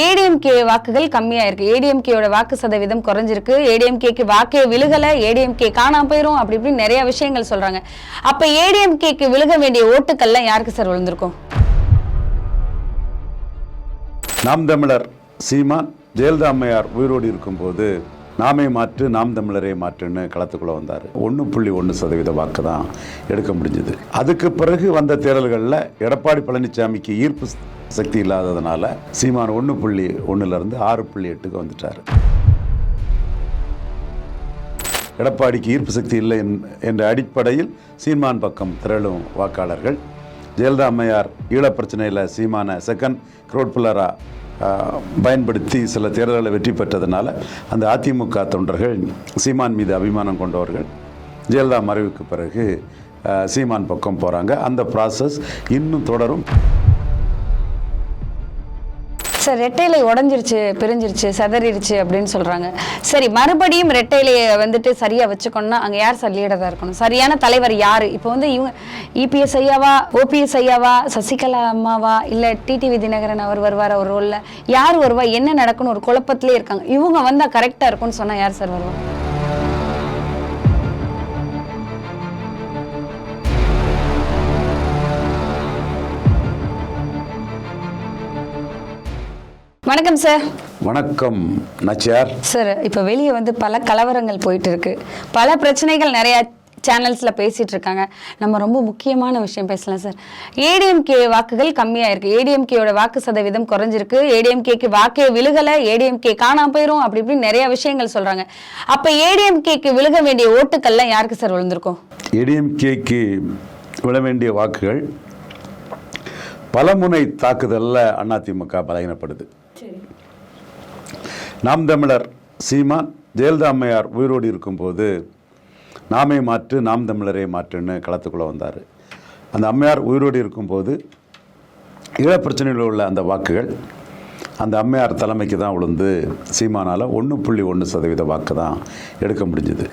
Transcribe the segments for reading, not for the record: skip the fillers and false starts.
ஏடிஎம்கே வாக்குகள் கம்மியா இருக்கு, ஏடிஎம்கேயோட வாக்கு சதவீதம் குறைஞ்சிருக்கு, ஏடிஎம்கேக்கு வாக்கே விழுகல, ஏடிஎம்கே காணாம போயிரும் அப்படி இப்படி நிறைய விஷயங்கள் சொல்றாங்க. அப்ப ஏடிஎம்கேக்கு விழுக வேண்டிய ஓட்டுக்கள்லாம் யாருக்கு சார் விழுந்திருக்கும்? நாம் தமிழர் சீமான் ஜெயலலிதா அம்மையார் உயிரோடு இருக்கும்போது நாமே மாற்று நாம் தமிழரே மாற்றுன்னு களத்துக்குள்ள வந்தார். 1.1% வாக்கு தான் எடுக்க முடிஞ்சது. அதுக்கு பிறகு வந்த தேர்தல்களில் எடப்பாடி பழனிசாமிக்கு ஈர்ப்பு சக்தி இல்லாததுனால சீமான் 1.1 6.8 வந்துட்டார். எடப்பாடிக்கு ஈர்ப்பு சக்தி இல்லை என்ற அடிப்படையில் சீமான் பக்கம் திரளும் வாக்காளர்கள் ஜெயலலிதா அம்மையார் ஈழப்பிரச்சனையில் சீமான செகண்ட் க்ரோட் பில்லராக பயன்படுத்தி சில தேர்தல்களை வெற்றி பெற்றதுனால அந்த அதிமுக தொண்டர்கள் சீமான் மீது அபிமானம் கொண்டவர்கள் ஜெயலலிதா மறைவுக்கு பிறகு சீமான் பக்கம் போகிறாங்க. அந்த ப்ராசஸ் இன்னும் தொடரும். சார் ரெட்டையிலை உடஞ்சிருச்சு, பிரிஞ்சிருச்சு, செதறிடுச்சு அப்படின்னு சொல்றாங்க. சரி, மறுபடியும் ரெட்டையிலையை வந்துட்டு சரியா வச்சுக்கணும்னா அங்க யார் சார் லீடரா இருக்கணும்? சரியான தலைவர் யாரு? இப்போ வந்து இவங்க இபிஎஸ் ஐயாவா, ஓபிஎஸ் ஐயாவா, சசிகலா அம்மாவா, இல்ல டிடிவி தினகரன் அவர் வருவார் ஒரு ரோல்ல? யார் வருவா, என்ன நடக்குன்னு ஒரு குழப்பத்திலே இருக்காங்க. இவங்க வந்தா கரெக்டா இருக்கும்னு சொன்னா யார் சார் வருவா? வணக்கம் சார். வணக்கம் நச்சியார் சார். இப்போ வெளியே வந்து பல கலவரங்கள் போயிட்டு இருக்கு, பல பிரச்சனைகள் நிறைய சேனல்ஸ்ல பேசிட்டு இருக்காங்க. நம்ம ரொம்ப முக்கியமான விஷயம் பேசலாம் சார். ஏடிஎம்கே வாக்குகள் கம்மியா இருக்கு, ஏடிஎம்கேயோட வாக்கு சதவீதம் குறைஞ்சிருக்கு, ஏடிஎம்கேக்கு வாக்கே விழுகல, ஏடிஎம்கே காணாம போயிரும் அப்படி இப்படி நிறைய விஷயங்கள் சொல்றாங்க. அப்ப ஏடிஎம்கேக்கு விழுக வேண்டிய ஓட்டுக்கள்லாம் யாருக்கு சார் விழுந்திருக்கும்? ஏடிஎம்கேக்கு விழ வேண்டிய வாக்குகள் பலமுனை தாக்குதல்ல அதிமுக பலகீனப்படுது. நாம் தமிழர் சீமான் ஜெயலலிதா அம்மையார் உயிரோடு இருக்கும்போது நாமே மாற்று நாம் தமிழரே மாற்றுன்னு களத்துக்குள்ளே வந்தார். அந்த அம்மையார் உயிரோடு இருக்கும்போது ஈழப்பிரச்சனையில் உள்ள அந்த வாக்குகள் அந்த அம்மையார் தலைமைக்கு தான் விழுந்து சீமானால் 1.1% வாக்கு தான் எடுக்க முடிஞ்சது.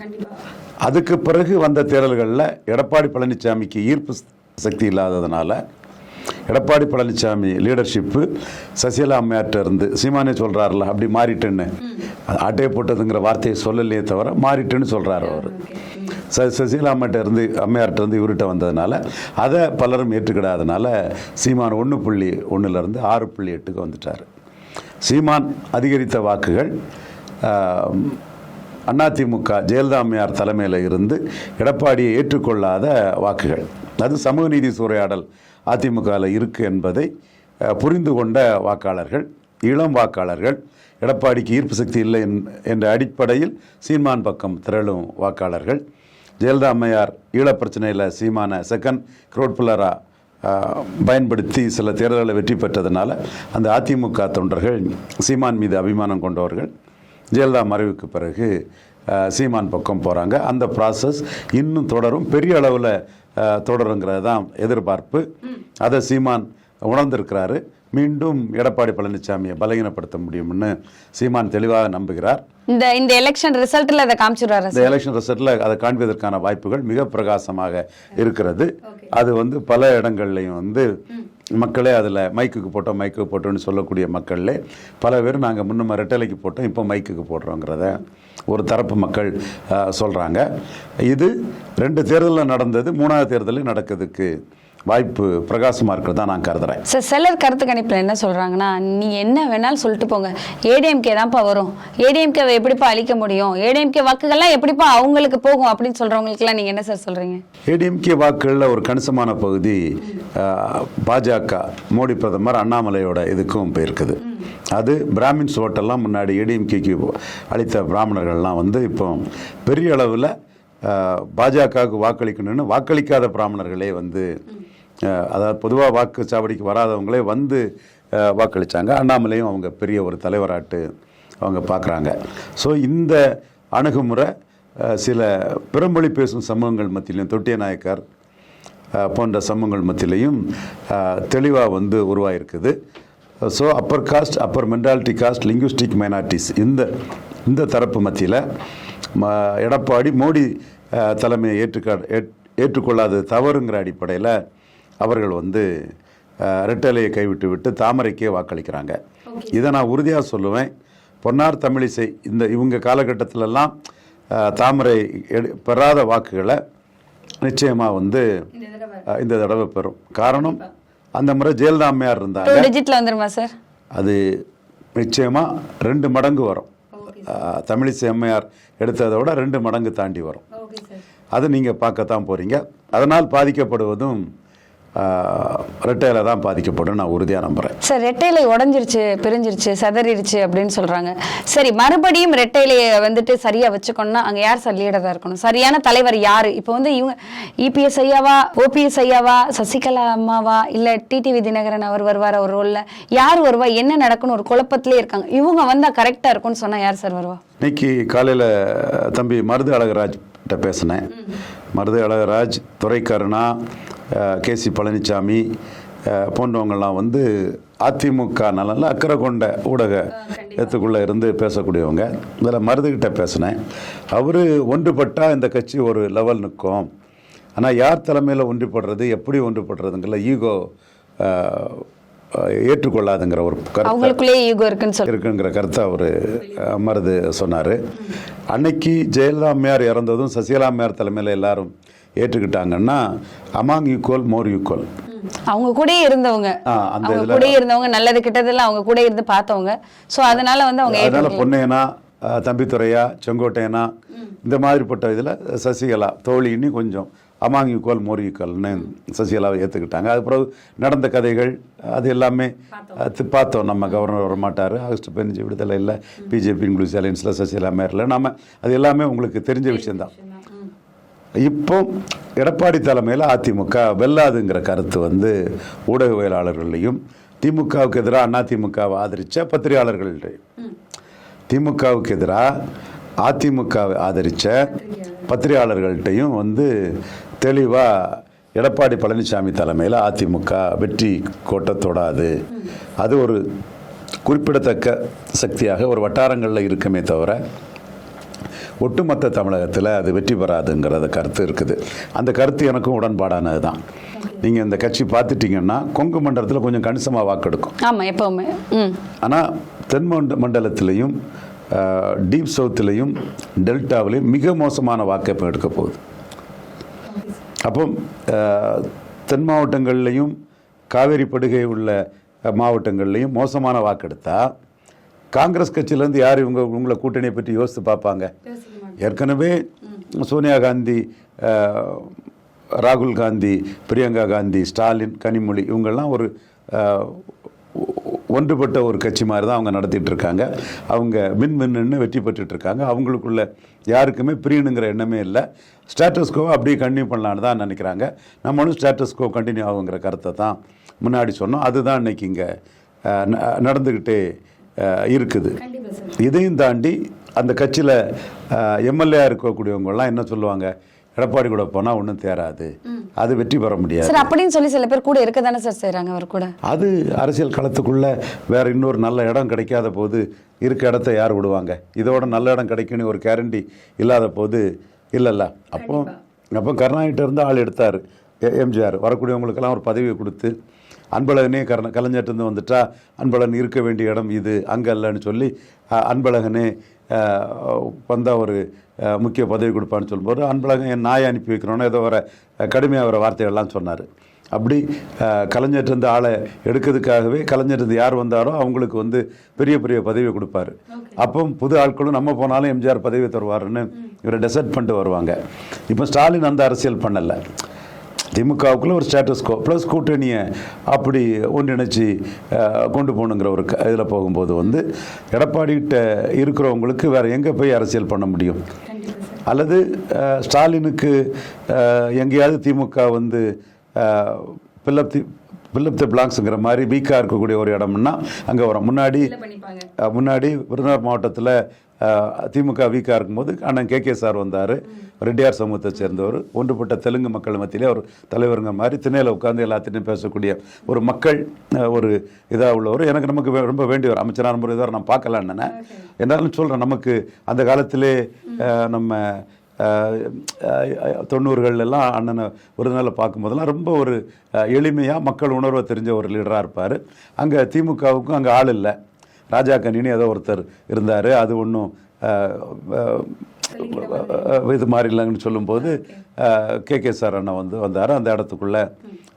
அதுக்கு பிறகு வந்த தேர்தல்களில் எடப்பாடி பழனிசாமிக்கு ஈர்ப்பு சக்தி இல்லாததுனால எடப்பாடி பழனிசாமி லீடர்ஷிப்பு சசிகலா அம்மையார்ட்ட இருந்து சீமானே சொல்கிறார்ல அப்படி மாறிட்டேன்னு, ஆட்டையை போட்டதுங்கிற வார்த்தையை சொல்லலையே தவிர மாறிட்டேன்னு சொல்கிறார் அவர். சசிகலா அம்மையார்ட்ட இருந்து இவர்கிட்ட வந்ததுனால அதை பலரும் ஏற்றுக்கிடாதனால சீமான் 1.1 6.8 வந்துட்டார். சீமான் அதிகரித்த வாக்குகள் அதிமுக ஜெயலலிதா அம்மையார் தலைமையில் இருந்து எடப்பாடியை ஏற்றுக்கொள்ளாத வாக்குகள். அது சமூக நீதி சூறையாடல் அதிமுகவில் இருக்குது என்பதை புரிந்து கொண்ட வாக்காளர்கள், இளம் வாக்காளர்கள், எடப்பாடிக்கு ஈர்ப்பு சக்தி இல்லை என்ற அடிப்படையில் சீமான் பக்கம் திரளும் வாக்காளர்கள் ஜெயலலிதா அம்மையார் ஈழப்பிரச்சனையில் சீமான செகண்ட் க்ரோட் பில்லராக பயன்படுத்தி சில தேர்தல்களை வெற்றி பெற்றதுனால அந்த அதிமுக தொண்டர்கள் சீமான் மீது அபிமானம் கொண்டவர்கள் ஜெயலலிதா மறைவுக்கு பிறகு சீமான் பக்கம் போகிறாங்க. அந்த ப்ராசஸ் இன்னும் தொடரும், பெரிய அளவில் தொடருங்கிறது தான் எதிர்பார்ப்பு. அதை சீமான் உணர்ந்திருக்கிறாரு. மீண்டும் எடப்பாடி பழனிசாமியை பலகீனப்படுத்த முடியும்னு சீமான் தெளிவாக நம்புகிறார். இந்த எலெக்ஷன் ரிசல்ட்ல அதை காமிச்சிடுறாரு. இந்த எலெக்ஷன் ரிசல்ட்ல அதை காண்பதற்கான வாய்ப்புகள் மிக பிரகாசமாக இருக்கிறது. அது வந்து பல இடங்கள்லையும் மக்களே அதில் மைக்குக்கு போட்டோம்னு சொல்லக்கூடிய மக்கள்லே பல பேர் நாங்கள் முன்னும் ரெட்டலைக்கு போட்டோம், இப்போ மைக்குக்கு போடுறோங்கிறத ஒரு தரப்பு மக்கள் சொல்கிறாங்க. இது 2 தேர்தலில் நடந்தது, 3வது தேர்தலில் நடக்கிறதுக்கு வாய்ப்பு பிரகாசமாக இருக்கிறதா நான் கருதுறேன். சார், சிலர் கருத்து கணிப்பில் என்ன சொல்கிறாங்கன்னா, நீ என்ன வேணாலும் சொல்லிட்டு போங்க, ஏடிஎம்கே தான்ப்பா வரும், ஏடிஎம்கேவை எப்படிப்பா அழிக்க முடியும், ஏடிஎம்கே வாக்குகள்லாம் எப்படிப்பா அவங்களுக்கு போகும் அப்படின்னு சொல்கிறவங்களுக்குலாம் நீங்கள் என்ன சார் சொல்கிறீங்க? ஏடிஎம்கே வாக்குகளில் ஒரு கணிசமான பகுதி பாஜக மோடி பிரதமர் அண்ணாமலையோட இதுக்கும் போயிருக்குது. அது பிராமின்ஸ் ஓட்டெல்லாம் முன்னாடி ஏடிஎம்கேக்கு அளித்த பிராமணர்கள்லாம் இப்போ பெரிய அளவில் பாஜகவுக்கு வாக்களிக்கணும்னு வாக்களிக்காத பிராமணர்களே அதாவது பொதுவாக வாக்குச்சாவடிக்கு வராதவங்களே வாக்களித்தாங்க. அண்ணாமலையும் அவங்க பெரிய ஒரு தலைவராட்டு அவங்க பார்க்குறாங்க. ஸோ இந்த அணுகுமுறை சில பிறமொழி பேசும் சமூகங்கள் மத்தியிலையும், தொட்டிய நாயக்கர் போன்ற சமூகங்கள் மத்தியிலையும் தெளிவாக உருவாயிருக்குது. So upper caste, upper mentality caste, linguistic minorities இந்த தரப்பு மத்தியில் எடப்பாடி மோடி தலைமையை ஏற்றுக்கொள்ளாத தவறுங்கிற அடிப்படையில் அவர்கள் ரெட்டலையை கைவிட்டு விட்டு தாமரைக்கே வாக்களிக்கிறாங்க. இதை நான் உறுதியாக சொல்லுவேன். பொன்னார் தமிழிசை இவங்க காலகட்டத்திலெல்லாம் தாமரை பெறாத வாக்குகளை நிச்சயமாக இந்த தடவை பெறும். காரணம், அந்த முறை ஜெயலலிதா அம்மையார் இருந்தாங்க. அது நிச்சயமாக 2 மடங்கு வரும். தமிழிசை அம்மையார் எடுத்ததை விட 2 மடங்கு தாண்டி வரும். அது நீங்கள் பார்க்கத்தான் போகிறீங்க. அதனால் பாதிக்கப்படுவதும் ரெட்டையில தான் பாதிக்கப்படும், நான் உறுதியாக நம்புகிறேன். சார், ரெட்டையிலை உடஞ்சிருச்சு, பிரிஞ்சிருச்சு, சதறிடுச்சு அப்படின்னு சொல்கிறாங்க. சரி, மறுபடியும் ரெட்டையிலையை சரியாக வச்சுக்கணும்னா அங்கே யார் சார் லீடராக இருக்கணும்? சரியான தலைவர் யார்? இப்போ இவங்க இபிஎஸ் ஐயாவா, ஓபிஎஸ் ஐயாவா, சசிகலா அம்மாவா, இல்லை டிடிவி தினகரன் அவர் வருவார் ஒரு ரோலில்? யார் வருவா? என்ன நடக்குன்னு ஒரு குழப்பத்திலே இருக்காங்க. இவங்க வந்தால் கரெக்டாக இருக்கும்னு சொன்னால் யார் சார் வருவா? இன்னைக்கு காலையில் தம்பி மருது அழகராஜ் கிட்ட பேசினேன். மருது அழகராஜ், துரைக்கருணா, கேசி பழனிசாமி போன்றவங்கள்லாம் அதிமுக நலனில் அக்கறை கொண்ட ஊடகத்துக்குள்ளே இருந்து பேசக்கூடியவங்க. இதில் மருதுகிட்ட பேசினேன். அவர் ஒன்றுபட்டால் இந்த கட்சி ஒரு லெவல் நிற்கும். ஆனால் யார் தலைமையில் ஒன்றுபடுறது, எப்படி ஒன்றுபடுறதுங்கிற ஈகோ ஏற்றுக்கொள்ளாதுங்கிற ஒரு கருத்து இருக்குங்கிற கருத்தை அவர் மருது சொன்னார். அன்னைக்கு ஜெயலலிதா அம்மையார் இறந்ததும் சசிகலா அம்மையார் தலைமையில் எல்லாரும் ஏற்றுக்கிட்டாங்கன்னா அமாங் ஈக்குவல் மோர் ஈக்குவல். அவங்க கூட இருந்தவங்க, நல்லது கிட்டதெல்லாம் அவங்க கூட இருந்து பார்த்தவங்க. ஸோ அதனால பொன்னையனா, தம்பித்துறையா, செங்கோட்டையனா, இந்த மாதிரிப்பட்ட இதில் சசிகலா தோழி இன்னும் கொஞ்சம் அமாங் ஈக்குவல் மோர் ஈக்குவல்னு சசிகலாவை ஏற்றுக்கிட்டாங்க. அது பிறகு நடந்த கதைகள் அது எல்லாமே பார்த்தோம். நம்ம கவர்னர் வரமாட்டார், ஆகஸ்ட் 15 விடுதலை இல்லை, பிஜேபி இன்க்ளூசிவ் அலையன்ஸில் சசிகலா மேரில் நம்ம அது எல்லாமே உங்களுக்கு தெரிஞ்ச விஷயந்தான். இப்போ எடப்பாடி தலைமையில் அதிமுக வெல்லாதுங்கிற கருத்து ஊடகவியலாளர்களையும் திமுகவுக்கு எதிராக அதிமுகவை ஆதரித்த பத்திரிகையாளர்கள்டையும், திமுகவுக்கு எதிராக அதிமுகவை ஆதரித்த பத்திரிகையாளர்கள்ட்டையும் தெளிவாக எடப்பாடி பழனிசாமி தலைமையில் அதிமுக வெற்றி கோட்டை தொடாது, அது ஒரு குறிப்பிடத்தக்க சக்தியாக ஒரு வட்டாரங்களில் இருக்குமே தவிர ஒட்டுமொத்த தமிழகத்தில் அது வெற்றி பெறாதுங்கிறத கருத்து இருக்குது. அந்த கருத்து எனக்கும் உடன்பாடானது தான். நீங்கள் இந்த கட்சி பார்த்துட்டிங்கன்னா கொங்கு மண்டலத்தில் கொஞ்சம் கணிசமாக வாக்கெடுக்கும். ஆமாம், எப்போவுமே. ஆனால் தென் மண்டலத்திலையும் டீப் சவுத்துலேயும் டெல்டாவிலையும் மிக மோசமான வாக்கை இப்போ எடுக்க போகுது. அப்போ தென் மாவட்டங்கள்லையும் காவேரி படுகை உள்ள மாவட்டங்கள்லையும் மோசமான வாக்கெடுத்தால் காங்கிரஸ் கட்சியிலேருந்து யார் உங்களை கூட்டணியை பற்றி யோசித்து பார்ப்பாங்க? ஏற்கனவே சோனியா காந்தி, ராகுல் காந்தி, பிரியங்கா காந்தி, ஸ்டாலின், கனிமொழி இவங்கெல்லாம் ஒரு ஒன்றுபட்ட ஒரு கட்சி மாதிரி தான் அவங்க நடத்திட்டு இருக்காங்க. அவங்க மின்னு வெற்றி பெற்றுட்ருக்காங்க. அவங்களுக்குள்ள யாருக்குமே பிரியணுங்கிற எண்ணமே இல்லை. ஸ்டேட்டஸ்கோவை அப்படியே கண்டினியூ பண்ணலான்னு தான் நினைக்கிறாங்க. நம்மளும் ஸ்டேட்டஸ்கோ கண்டினியூ ஆகுங்கிற கருத்தை தான் முன்னாடி சொன்னோம். அதுதான் இன்றைக்கி இங்கே நடந்துக்கிட்டே இருக்குது. இதையும் தாண்டி அந்த கட்சியில் எம்எல்ஏ இருக்கக்கூடியவங்கெல்லாம் என்ன சொல்லுவாங்க, எடப்பாடி கூட போனால் ஒன்றும் தேராது, அது வெற்றி பெற முடியாது அப்படின்னு சொல்லி சில பேர் கூட இருக்க தானே சார் செய்கிறாங்க. அவர் கூட அது அரசியல் களத்துக்குள்ளே வேற இன்னொரு நல்ல இடம் கிடைக்காத போது இருக்க இடத்த யார் விடுவாங்க? இதோட நல்ல இடம் கிடைக்குன்னு ஒரு கேரண்டி இல்லாத போது இல்லைல்ல. அப்போ கருணாநிதிட்ட இருந்து ஆள் எடுத்தார் எம்ஜிஆர். வரக்கூடியவங்களுக்கெல்லாம் ஒரு பதவியை கொடுத்து அன்பழகனே கலைஞர்கிட்ட வந்துட்டா அன்பழகன் இருக்க வேண்டிய இடம் இது அங்கே இல்லைன்னு சொல்லி அன்பழகனே வந்தால் ஒரு முக்கிய பதவி கொடுப்பான்னு சொல்லும்போது அன்பழகன் என் நாயை அனுப்பி வைக்கணும்னு ஏதோ வர கடுமையாக வர வார்த்தைகள்லாம் சொன்னார். அப்படி கலைஞர்கிட்ட ஆளை எடுக்கிறதுக்காகவே கலைஞர்கிட்ட யார் வந்தாரோ அவங்களுக்கு பெரிய பெரிய பதவியை கொடுப்பாரு. அப்போ புது ஆட்களும் நம்ம போனாலும் எம்ஜிஆர் பதவி தருவாருன்னு இவரை டெசைட் பண்ணிட்டு வருவாங்க. இப்போ ஸ்டாலின் அந்த அரசியல் பண்ணலை. திமுகவுக்குள்ள ஒரு ஸ்டேட்டஸ்கோ ப்ளஸ் கூட்டணியை அப்படி ஒன்றிணைச்சி கொண்டு போகணுங்கிற ஒரு இதில் போகும்போது எடப்பாடிகிட்ட இருக்கிறவங்களுக்கு வேறு எங்கே போய் அரசியல் பண்ண முடியும்? அல்லது ஸ்டாலினுக்கு எங்கேயாவது திமுக பில்லப் தி பிளாங்க்ஸுங்கிற மாதிரி வீக்காக இருக்கக்கூடிய ஒரு இடம்னா அங்கே வரும். முன்னாடி விருதுநகர் மாவட்டத்தில் திமுக வீக்காக இருக்கும்போது அண்ணன் கே சார் வந்தார். ரெட்டியார் சமூகத்தை சேர்ந்தவர், ஒன்றுபட்ட தெலுங்கு மக்கள் மத்தியிலே ஒரு தலைவருங்க மாதிரி திணையில் உட்காந்து எல்லாத்திட்டையும் பேசக்கூடிய ஒரு மக்கள் ஒரு இதாக உள்ளவர். நமக்கு ரொம்ப வேண்டியவர் அமைச்சரான முறை நான் பார்க்கலான்னு என்றாலும் சொல்கிறேன். நமக்கு அந்த காலத்திலே நம்ம தொண்ணூறுகள்லாம் அண்ணனை ஒரு நாளில் பார்க்கும்போதெல்லாம் ரொம்ப ஒரு எளிமையாக மக்கள் உணர்வை தெரிஞ்ச ஒரு லீடராக இருப்பார். அங்கே திமுகவுக்கும் அங்கே ஆள் இல்லை, ராஜா கண்ணின்னு ஏதோ ஒருத்தர் இருந்தார், அது ஒன்றும் இது மாதிரி இல்லைங்கன்னு சொல்லும்போது கே சார் அண்ணன் வந்தார். அந்த இடத்துக்குள்ளே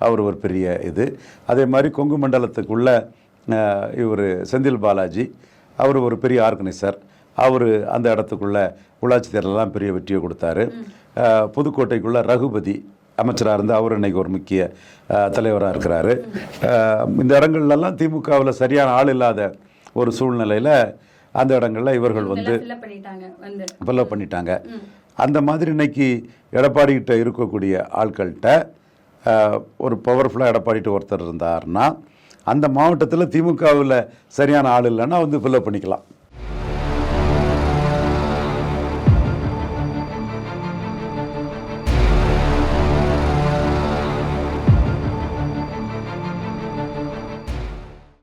அவர் ஒரு பெரிய இது. அதே மாதிரி கொங்கு மண்டலத்துக்குள்ளே இவர் செந்தில் பாலாஜி, அவர் ஒரு பெரிய ஆர்கனைசர். அவர் அந்த இடத்துக்குள்ளே உள்ளாட்சி தேர்தலெலாம் பெரிய வெற்றியை கொடுத்தாரு. புதுக்கோட்டைக்குள்ளே ரகுபதி அமைச்சராக இருந்து அவர் இன்னைக்கு ஒரு முக்கிய தலைவராக இருக்கிறாரு. இந்த இடங்கள்லாம் திமுகவில் சரியான ஆள் இல்லாத ஒரு சூழ்நிலையில் அந்த இடங்களில் இவர்கள் ஃபில்லப் பண்ணிட்டாங்க. அந்த மாதிரி இன்னைக்கு எடப்பாடிகிட்ட இருக்கக்கூடிய ஆட்கள்கிட்ட ஒரு பவர்ஃபுல்லாக எடப்பாடிட்டு ஒருத்தர் இருந்தார்னா அந்த மாவட்டத்தில் திமுகவில் சரியான ஆள் இல்லைன்னா ஃபில்லப் பண்ணிக்கலாம்.